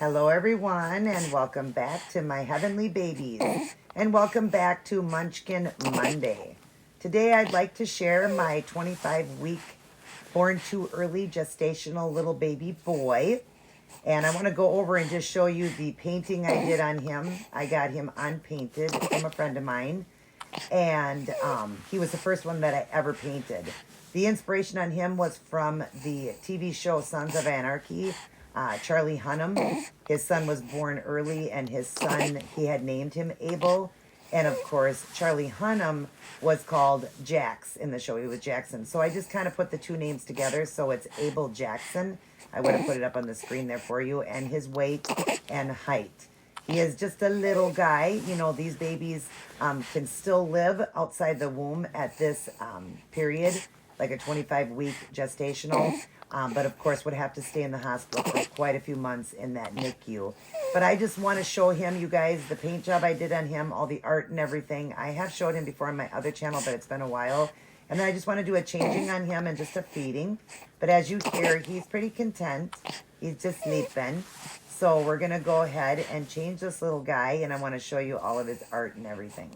Hello, everyone, and welcome back to my heavenly babies, and welcome back to Munchkin Monday. Today, I'd like to share my 25-week born too early gestational little baby boy, and I want to go over and just show you the painting I did on him. I got him unpainted from a friend of mine, and he was the first one that I ever painted. The inspiration on him was from the TV show Sons of Anarchy. Charlie Hunnam, his son was born early, and his son, he had named him Abel. And of course, Charlie Hunnam was called Jax in the show. He was Jackson. So I just kind of put the two names together. So it's Abel Jackson. I would have put it up on the screen there for you. And his weight and height. He is just a little guy. You know, these babies can still live outside the womb at this period, like a 25-week gestational. But of course would have to stay in the hospital for quite a few months in that NICU. But I just want to show him, you guys, the paint job I did on him, all the art and everything. I have showed him before on my other channel, but it's been a while. And then I just want to do a changing on him and just a feeding. But as you hear, he's pretty content. He's just sleeping. So we're going to go ahead and change this little guy, and I want to show you all of his art and everything.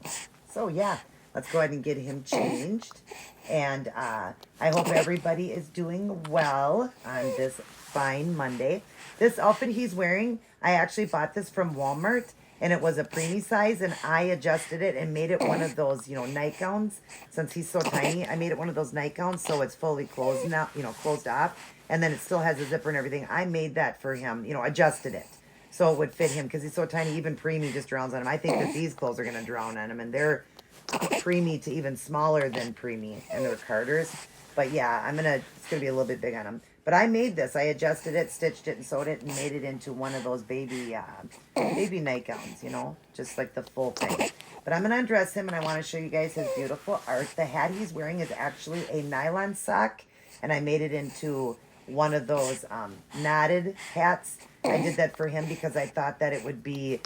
So yeah, let's go ahead and get him changed. And I hope everybody is doing well on this fine Monday. This outfit he's wearing, I actually bought this from Walmart, and it was a preemie size, and I adjusted it and made it one of those, you know, nightgowns. Since he's so tiny, I made it one of those nightgowns, so it's fully closed now, you know, closed off, and then it still has a zipper and everything. I made that for him, you know, adjusted it so it would fit him because he's so tiny. Even preemie just drowns on him. I think that these clothes are going to drown on him, and they're preemie to even smaller than preemie, and they're Carters. But yeah, it's gonna be a little bit big on him. But I made this. I adjusted it, stitched it, and sewed it, and made it into one of those baby nightgowns, you know, just like the full thing. But I'm gonna undress him, and I want to show you guys his beautiful art. The hat he's wearing is actually a nylon sock, and I made it into one of those knotted hats. I did that for him because I thought that it would be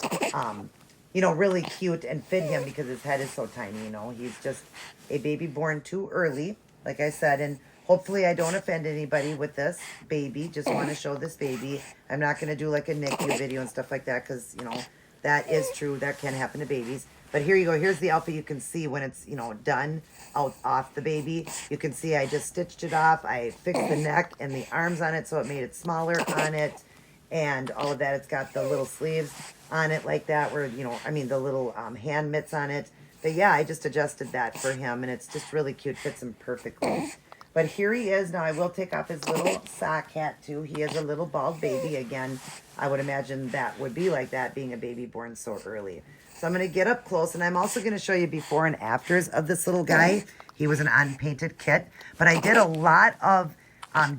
you know, really cute and fit him because his head is so tiny, you know. He's just a baby born too early, like I said, and hopefully I don't offend anybody with this baby. Just want to show this baby. I'm not going to do like a NICU video and stuff like that because, you know, that is true. That can happen to babies. But here you go. Here's the outfit you can see when it's, you know, done off the baby. You can see I just stitched it off. I fixed the neck and the arms on it so it made it smaller on it. And all of that, it's got the little sleeves on it like that, where, you know, I mean the little hand mitts on it. But yeah, I just adjusted that for him, and it's just really cute, fits him perfectly. But here he is. Now I will take off his little sock hat too. He is a little bald baby. Again, I would imagine that would be like that, being a baby born so early. So I'm going to get up close, and I'm also going to show you before and afters of this little guy. He was an unpainted kit, but I did a lot of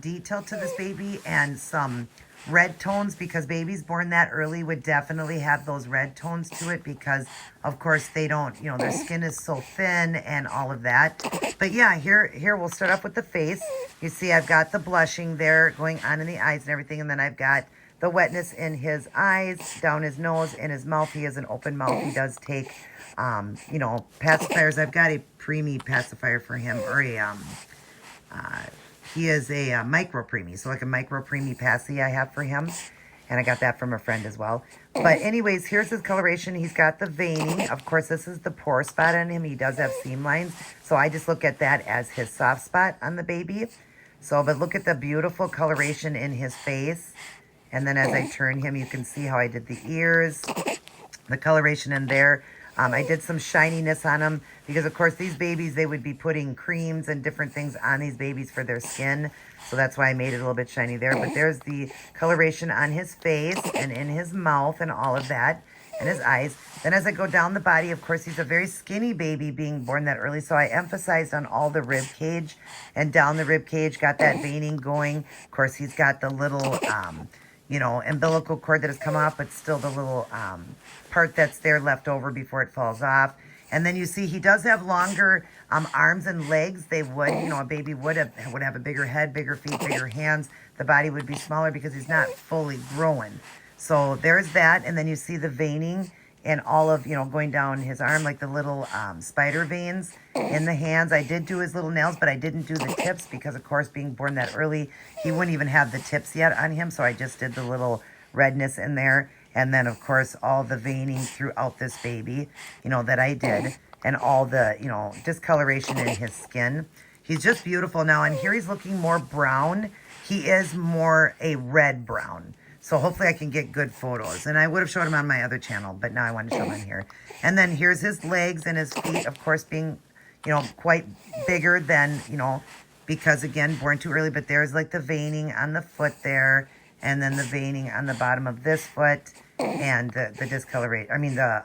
detail to this baby and some red tones, because babies born that early would definitely have those red tones to it, because of course they don't, you know, their skin is so thin and all of that. But yeah, here we'll start off with the face. You see I've got the blushing there going on in the eyes and everything, and then I've got the wetness in his eyes, down his nose, in his mouth. He has an open mouth. He does take you know, pacifiers. I've got a preemie pacifier for him, or a he is a micro preemie, so like a micro preemie passy I have for him, and I got that from a friend as well. But anyways, here's his coloration. He's got the veining. Of course, this is the pore spot on him. He does have seam lines, so I just look at that as his soft spot on the baby. So, but look at the beautiful coloration in his face. And then as I turn him, you can see how I did the ears, the coloration in there. I did some shininess on them because, of course, these babies, they would be putting creams and different things on these babies for their skin. So that's why I made it a little bit shiny there. But there's the coloration on his face and in his mouth and all of that, and his eyes. Then as I go down the body, of course, he's a very skinny baby being born that early. So I emphasized on all the rib cage and down the rib cage, got that veining going. Of course, he's got the little you know, umbilical cord that has come off, but still the little part that's there left over before it falls off. And then you see he does have longer arms and legs. They would, you know, a baby would have a bigger head, bigger feet, bigger hands. The body would be smaller because he's not fully growing. So there's that. And then you see the veining and all of, you know, going down his arm, like the little spider veins in the hands. I did do his little nails, but I didn't do the tips because, of course, being born that early, he wouldn't even have the tips yet on him. So I just did the little redness in there. And then, of course, all the veining throughout this baby, that I did. And all the, discoloration in his skin. He's just beautiful now. And here he's looking more brown. He is more a red brown. So hopefully I can get good photos. And I would have showed him on my other channel, but now I want to show him on here. And then here's his legs and his feet, of course, being, quite bigger than, because, again, born too early. But there's, like, the veining on the foot there. And then the veining on the bottom of this foot. And the discoloration. I mean, the,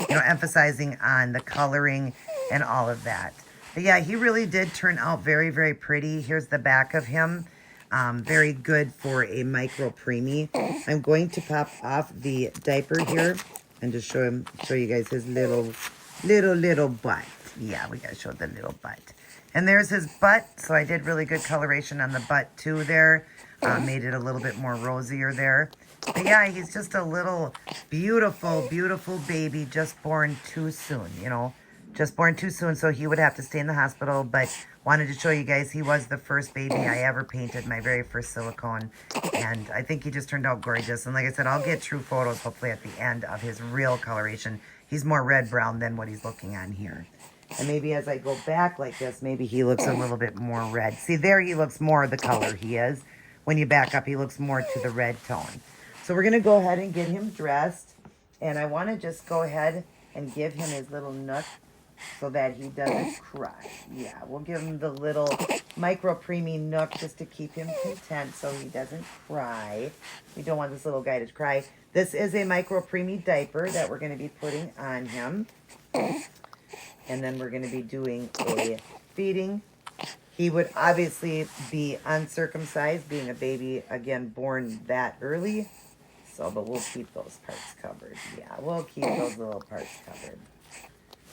emphasizing on the coloring and all of that. But, yeah, he really did turn out very, very pretty. Here's the back of him. Very good for a micro preemie. I'm going to pop off the diaper here and just show you guys his little butt. Yeah, we gotta show the little butt. And there's his butt. So I did really good coloration on the butt too there. Made it a little bit more rosier there. But yeah, he's just a little beautiful, beautiful baby just born too soon, Just born too soon, so he would have to stay in the hospital. But wanted to show you guys, he was the first baby I ever painted, my very first silicone. And I think he just turned out gorgeous. And like I said, I'll get true photos hopefully at the end of his real coloration. He's more red-brown than what he's looking on here. And maybe as I go back like this, maybe he looks a little bit more red. See, there he looks more the color he is. When you back up, he looks more to the red tone. So we're going to go ahead and get him dressed. And I want to just go ahead and give him his little nook so that he doesn't cry. Yeah, we'll give him the little micro preemie nook just to keep him content so he doesn't cry. We don't want this little guy to cry. This is a micro preemie diaper that we're going to be putting on him. And then we're going to be doing a feeding. He would obviously be uncircumcised, being a baby, again, born that early. So, but we'll keep those parts covered. Yeah, we'll keep those little parts covered.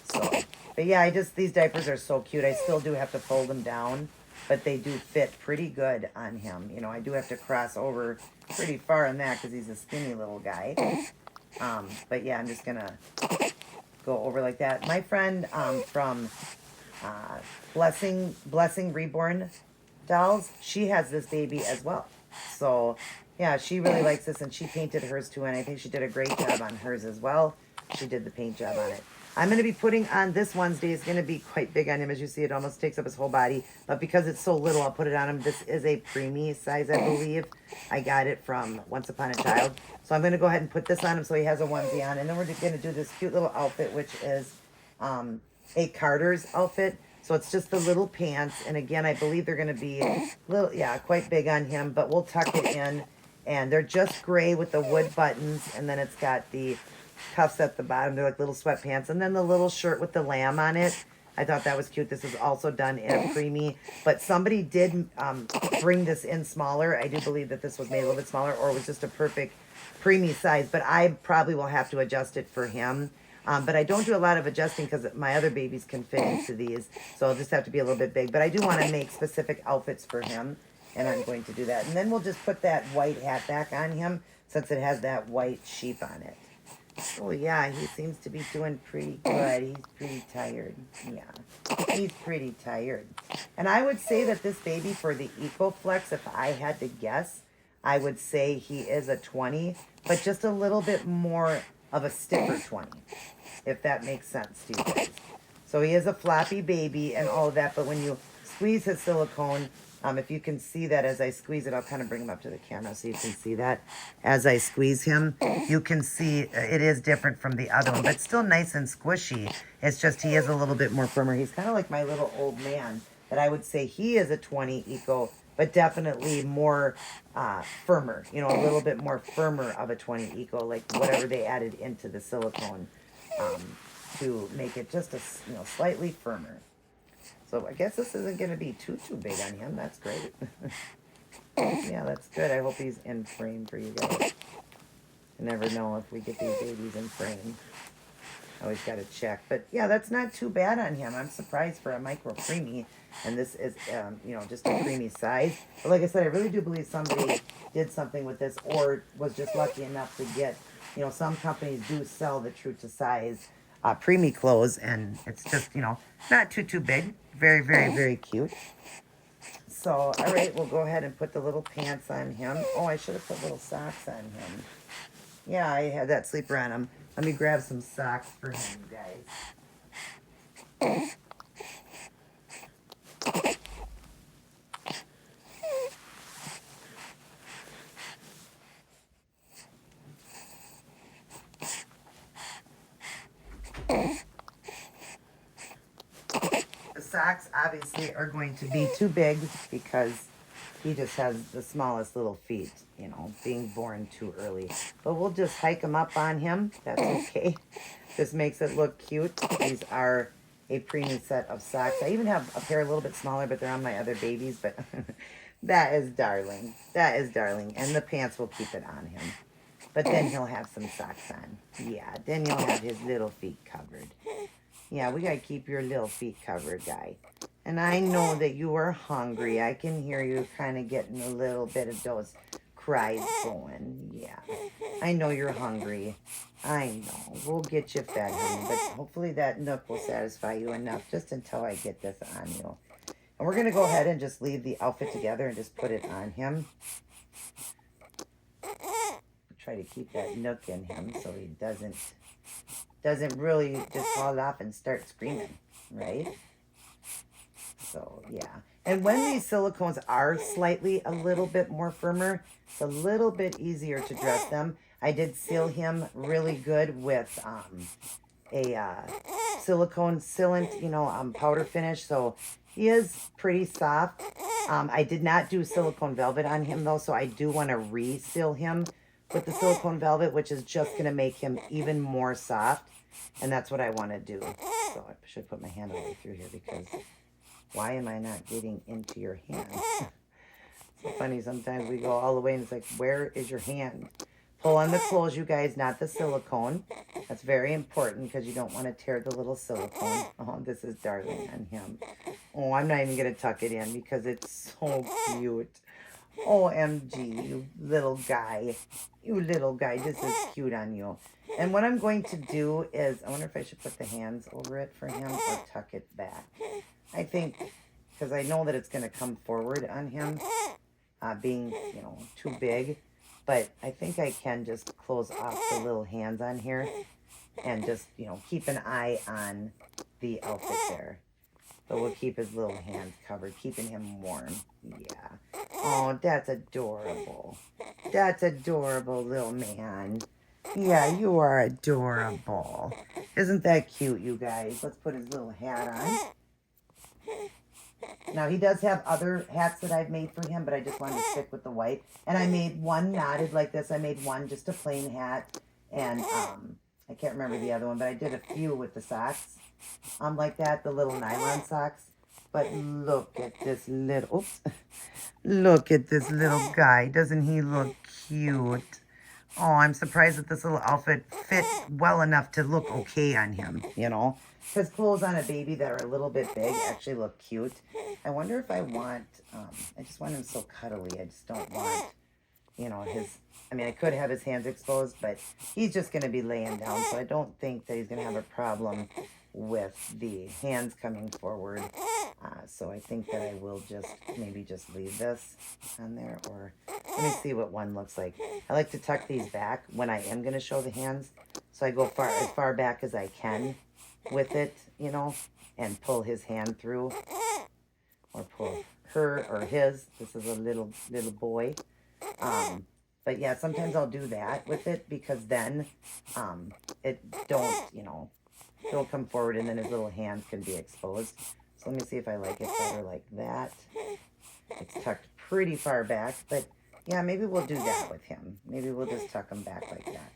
So, but yeah, these diapers are so cute. I still do have to fold them down, but they do fit pretty good on him. I do have to cross over pretty far on that because he's a skinny little guy. But yeah, I'm just going to go over like that. My friend from Blessing Reborn dolls, she has this baby as well. So yeah, she really likes this, and she painted hers too, and I think she did a great job on hers as well. She did the paint job on it. I'm going to be putting on this Wednesday. It's going to be quite big on him. As you see, it almost takes up his whole body. But because it's so little, I'll put it on him. This is a preemie size, I believe. I got it from Once Upon a Child. So I'm going to go ahead and put this on him so he has a onesie on. And then we're going to do this cute little outfit, which is a Carter's outfit. So it's just the little pants. And again, I believe they're going to be quite big on him. But we'll tuck it in. And they're just gray with the wood buttons. And then it's got the cuffs at the bottom. They're like little sweatpants. And then the little shirt with the lamb on it. I thought that was cute. This is also done in a preemie. But somebody did bring this in smaller. I do believe that this was made a little bit smaller, or it was just a perfect preemie size. But I probably will have to adjust it for him. But I don't do a lot of adjusting because my other babies can fit into these. So I'll just have to be a little bit big. But I do want to make specific outfits for him. And I'm going to do that. And then we'll just put that white hat back on him since it has that white sheep on it. Oh, yeah, he seems to be doing pretty good. He's pretty tired. Yeah, he's pretty tired. And I would say that this baby for the EcoFlex, if I had to guess, I would say he is a 20, but just a little bit more of a stiffer 20, if that makes sense to you guys. So he is a floppy baby and all of that, but when you squeeze his silicone, if you can see that as I squeeze it, I'll kind of bring him up to the camera so you can see that. As I squeeze him, you can see it is different from the other one, but still nice and squishy. It's just he is a little bit more firmer. He's kind of like my little old man, that I would say he is a 20 Eco, but definitely more firmer, a little bit more firmer of a 20 Eco, like whatever they added into the silicone to make it just a slightly firmer. So I guess this isn't going to be too big on him. That's great. Yeah, that's good. I hope he's in frame for you guys. You never know if we get these babies in frame. Always got to check. But yeah, that's not too bad on him. I'm surprised for a micro preemie. And this is, just a preemie size. But like I said, I really do believe somebody did something with this or was just lucky enough to get, some companies do sell the true to size preemie clothes. And it's just, not too big. Very, very, very cute. So, all right, we'll go ahead and put the little pants on him. Oh, I should have put little socks on him. Yeah, I had that sleeper on him. Let me grab some socks for him, guys. The socks obviously are going to be too big because he just has the smallest little feet, you know, being born too early. But we'll just hike them up on him. That's okay. This makes it look cute. These are a preemie set of socks. I even have a pair a little bit smaller, but they're on my other babies. But that is darling. That is darling. And the pants will keep it on him. But then he'll have some socks on. Yeah, then you'll have his little feet covered. Yeah, we got to keep your little feet covered, guy. And I know that you are hungry. I can hear you kind of getting a little bit of those cries going. Yeah, I know you're hungry. I know. We'll get you fed, honey. But hopefully that nook will satisfy you enough just until I get this on you. And we're going to go ahead and just leave the outfit together and just put it on him. Try to keep that nook in him so he doesn't really just fall off and start screaming, right? So, yeah. And when these silicones are slightly a little bit more firmer, it's a little bit easier to dress them. I did seal him really good with a silicone sealant, powder finish. So he is pretty soft. I did not do silicone velvet on him, though, so I do want to re-seal him with the silicone velvet, which is just going to make him even more soft. And that's what I want to do. So I should put my hand all the way through here because why am I not getting into your hand? So funny, sometimes we go all the way and it's like, where is your hand? Pull on the clothes, you guys, not the silicone. That's very important because you don't want to tear the little silicone. Oh, this is darling on him. Oh, I'm not even going to tuck it in because it's so cute. OMG, you little guy. You little guy, this is cute on you. And what I'm going to do is, I wonder if I should put the hands over it for him or tuck it back. I think, because I know that it's going to come forward on him, being, too big. But I think I can just close off the little hands on here and just, keep an eye on the outfit there. But we'll keep his little hands covered, keeping him warm. Yeah. Oh, that's adorable. That's adorable, little man. Yeah, you are adorable. Isn't that cute, you guys? Let's put his little hat on. Now, he does have other hats that I've made for him, but I just wanted to stick with the white. And I made one knotted like this. I made one just a plain hat. And I can't remember the other one, but I did a few with the socks. Like that, the little nylon socks. But look at this little, look at this little guy. Doesn't he look cute? Oh, I'm surprised that this little outfit fit well enough to look okay on him, Because clothes on a baby that are a little bit big actually look cute. I wonder if I want, I just want him so cuddly. I just don't want, I could have his hands exposed, but he's just going to be laying down. So I don't think that he's going to have a problem with the hands coming forward. So I think that I will maybe just leave this on there, or let me see what one looks like. I like to tuck these back when I am going to show the hands. So I go as far back as I can with it, and pull his hand through, or pull her or his. This is a little boy. But yeah, sometimes I'll do that with it because then it don't come forward and then his little hands can be exposed. So let me see if I like it better like that. It's tucked pretty far back, but yeah, maybe we'll do that with him. Maybe we'll just tuck him back like that.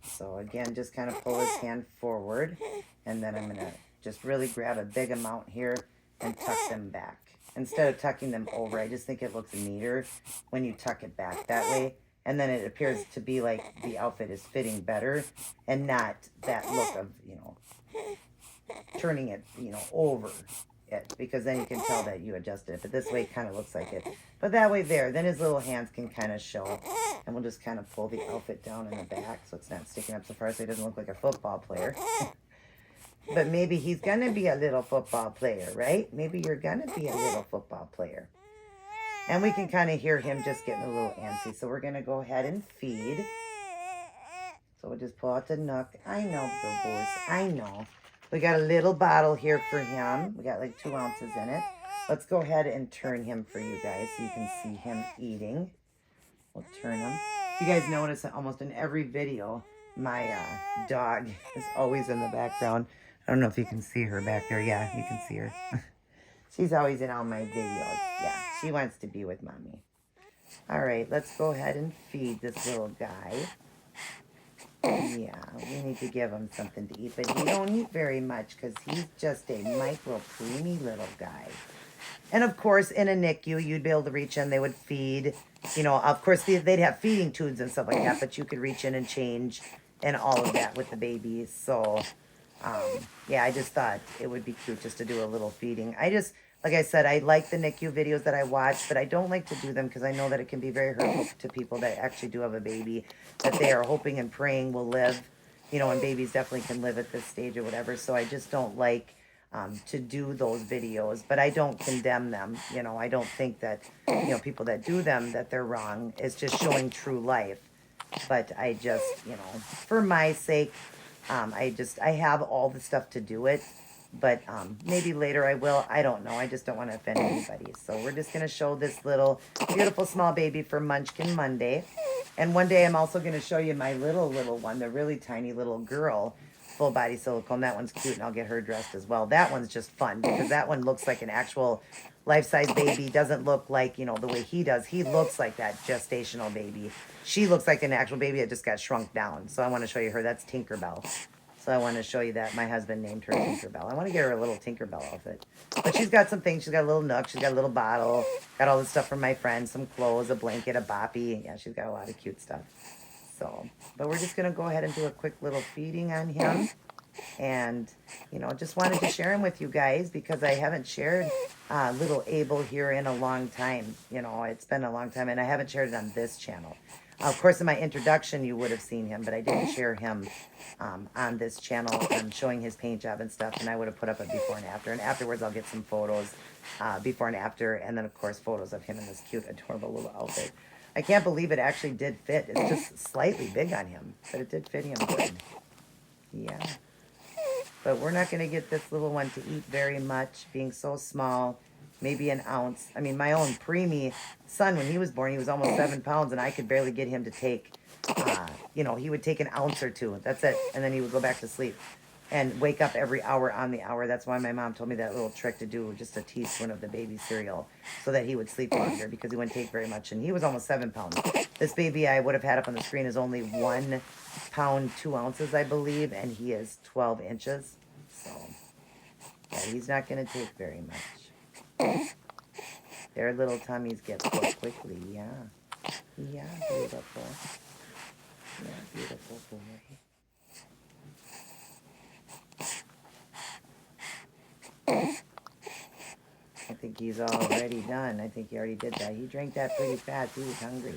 So again, just kind of pull his hand forward, and then I'm going to just really grab a big amount here and tuck them back. Instead of tucking them over, I just think it looks neater when you tuck it back that way. And then it appears to be like the outfit is fitting better and not that look of, turning it, over it. Because then you can tell that you adjusted it. But this way it kind of looks like it. But that way then his little hands can kind of show. And we'll just kind of pull the outfit down in the back so it's not sticking up so far so he doesn't look like a football player. But maybe he's going to be a little football player, right? Maybe you're going to be a little football player. And we can kind of hear him just getting a little antsy. So we're going to go ahead and feed. So we'll just pull out the nook. I know, boo-boos. I know. We got a little bottle here for him. We got like 2 ounces in it. Let's go ahead and turn him for you guys so you can see him eating. We'll turn him. You guys notice that almost in every video, my dog is always in the background. I don't know if you can see her back there. Yeah, you can see her. She's always in all my videos. Yeah, she wants to be with mommy. All right, let's go ahead and feed this little guy. Yeah, we need to give him something to eat, but he don't eat very much because he's just a micro preemie little guy. And of course, in a NICU, you'd be able to reach in. They would feed, you know, of course, they'd have feeding tubes and stuff like that, but you could reach in and change and all of that with the babies. So, yeah, I just thought it would be cute just to do a little feeding. Like I said, I like the NICU videos that I watch, but I don't like to do them because I know that it can be very hurtful to people that actually do have a baby that they are hoping and praying will live, you know, and babies definitely can live at this stage or whatever. So I just don't like to do those videos, but I don't condemn them. You know, I don't think that, you know, people that do them, that they're wrong. It's just showing true life. But I just, you know, for my sake, I have all the stuff to do it. But maybe later I will. I don't know. I just don't want to offend anybody. So we're just going to show this little beautiful small baby for Munchkin Monday. And one day I'm also going to show you my little one, the really tiny little girl, full body silicone. That one's cute, and I'll get her dressed as well. That one's just fun because that one looks like an actual life-size baby. Doesn't look like, you know, the way he does. He looks like that gestational baby. She looks like an actual baby that just got shrunk down. So I want to show you her. That's Tinkerbell. So I want to show you that. My husband named her Tinkerbell. I want to get her a little Tinkerbell outfit. But she's got some things. She's got a little nook. She's got a little bottle. Got all this stuff from my friends. Some clothes, a blanket, a boppy. Yeah, she's got a lot of cute stuff. So, but we're just going to go ahead and do a quick little feeding on him. And, you know, just wanted to share him with you guys because I haven't shared little Abel here in a long time. You know, it's been a long time. And I haven't shared it on this channel. Of course, in my introduction, you would have seen him, but I didn't share him on this channel. I'm showing his paint job and stuff, and I would have put up a before and after. And afterwards, I'll get some photos before and after, and then, of course, photos of him in this cute, adorable little outfit. I can't believe it actually did fit. It's just slightly big on him, but it did fit him good. Yeah. But we're not going to get this little one to eat very much, being so small. Maybe an ounce. I mean, my own preemie son, when he was born, he was almost 7 pounds, and I could barely get him to take, you know, he would take an ounce or two. That's it. And then he would go back to sleep and wake up every hour on the hour. That's why my mom told me that little trick to do just a teaspoon of the baby cereal so that he would sleep longer because he wouldn't take very much. And he was almost 7 pounds. This baby I would have had up on the screen is only 1 pound, 2 ounces, I believe, and he is 12 inches. So, yeah, he's not going to take very much. Their little tummies get full quickly, yeah. Yeah, beautiful. Yeah, beautiful boy. I think he's already done. I think he already did that. He drank that pretty fast. He was hungry.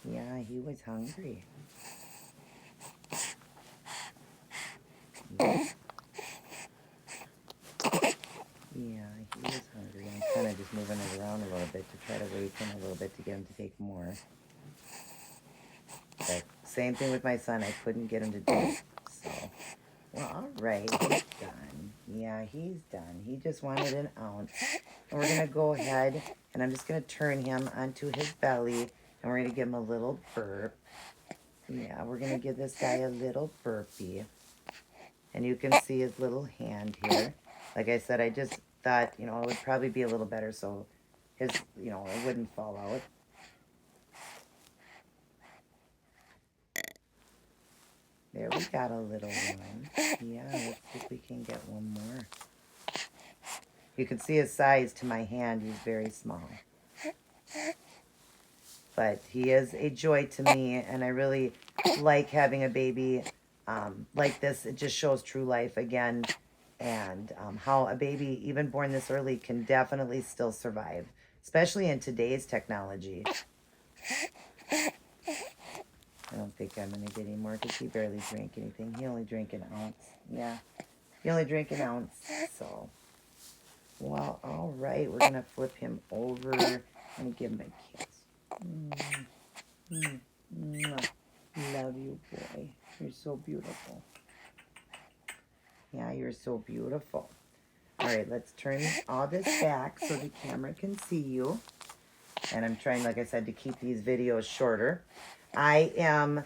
Yeah, he was hungry. Yeah. Yeah, he was hungry. I'm kind of just moving it around a little bit to try to wake him a little bit to get him to take more. But same thing with my son. I couldn't get him to do it. So, well, all right. He's done. Yeah, he's done. He just wanted an ounce. And we're going to go ahead, and I'm just going to turn him onto his belly, and we're going to give him a little burp. Yeah, we're going to give this guy a little burpee. And you can see his little hand here. Like I said, I just thought, you know, it would probably be a little better so his, you know, it wouldn't fall out. There, we got a little one. Yeah, let's see if we can get one more. You can see his size to my hand. He's very small. But he is a joy to me, and I really like having a baby like this. It just shows true life again, and how a baby, even born this early, can definitely still survive, especially in today's technology. I don't think I'm going to get any more because he barely drank anything. He only drank an ounce. Yeah, he only drank an ounce. So, well, all right. We're going to flip him over and give him a kiss. Love you, boy. You're so beautiful. Yeah, you're so beautiful. All right, let's turn all this back so the camera can see you. And I'm trying, like I said, to keep these videos shorter. I am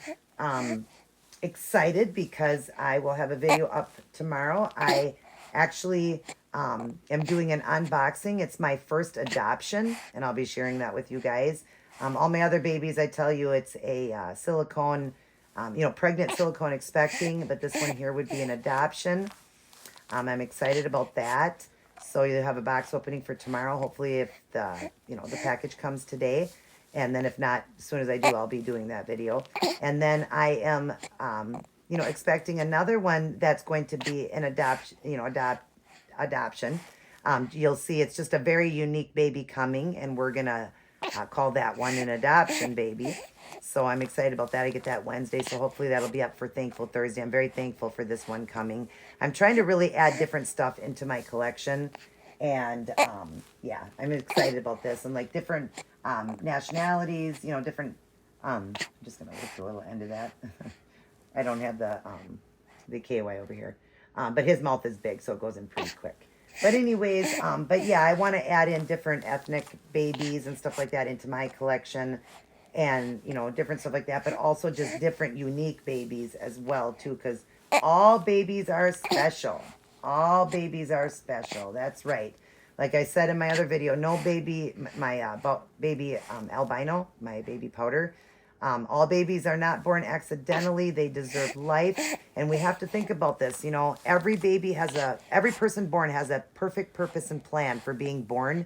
excited because I will have a video up tomorrow. I actually am doing an unboxing. It's my first adoption, and I'll be sharing that with you guys. All my other babies, I tell you, it's a silicone, pregnant silicone expecting, but this one here would be an adoption. I'm excited about that. So you have a box opening for tomorrow. Hopefully, if the package comes today, and then if not, as soon as I do, I'll be doing that video. And then I am, expecting another one that's going to be an adoption. You'll see it's just a very unique baby coming, and we're gonna call that one an adoption baby. So I'm excited about that. I get that Wednesday, so hopefully that'll be up for Thankful Thursday. I'm very thankful for this one coming. I'm trying to really add different stuff into my collection, and yeah, I'm excited about this, and like different nationalities, different. I'm just gonna lift the little end of that. I don't have the KY over here, but his mouth is big, so it goes in pretty quick. But anyways, but yeah, I want to add in different ethnic babies and stuff like that into my collection, and different stuff like that, but also just different unique babies as well too, because all babies are special. All babies are special. That's right. Like I said in my other video, no baby, my baby albino, my baby powder. All babies are not born accidentally. They deserve life. And we have to think about this. Every person born has a perfect purpose and plan for being born.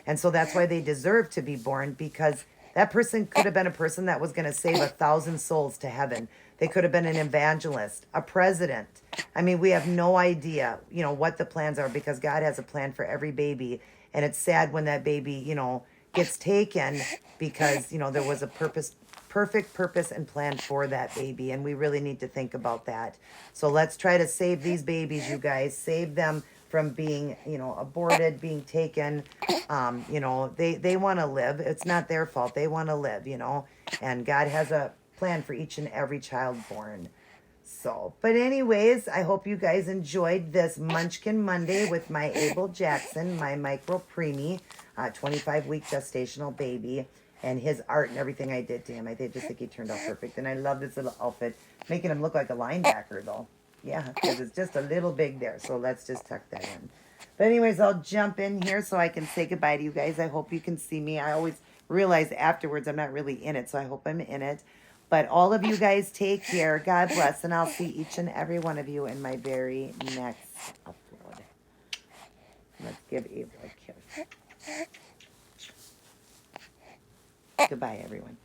And so that's why they deserve to be born, because that person could have been a person that was going to save 1,000 souls to heaven. They could have been an evangelist, a president. I mean, we have no idea, what the plans are, because God has a plan for every baby. And it's sad when that baby, gets taken, because, there was a perfect purpose and plan for that baby. And we really need to think about that. So let's try to save these babies, you guys. Save them from being, aborted, being taken. They want to live. It's not their fault. They want to live, and God has a plan for each and every child born. So, but anyways, I hope you guys enjoyed this Munchkin Monday with my Abel Jackson, my micro preemie, 25-week gestational baby, and his art and everything I did to him. Just think he turned out perfect. And I love this little outfit, making him look like a linebacker though. Yeah, because it's just a little big there. So let's just tuck that in. But anyways, I'll jump in here so I can say goodbye to you guys. I hope you can see me. I always realize afterwards I'm not really in it, so I hope I'm in it. But all of you guys take care. God bless. And I'll see each and every one of you in my very next upload. Let's give Abel a kiss. Goodbye, everyone.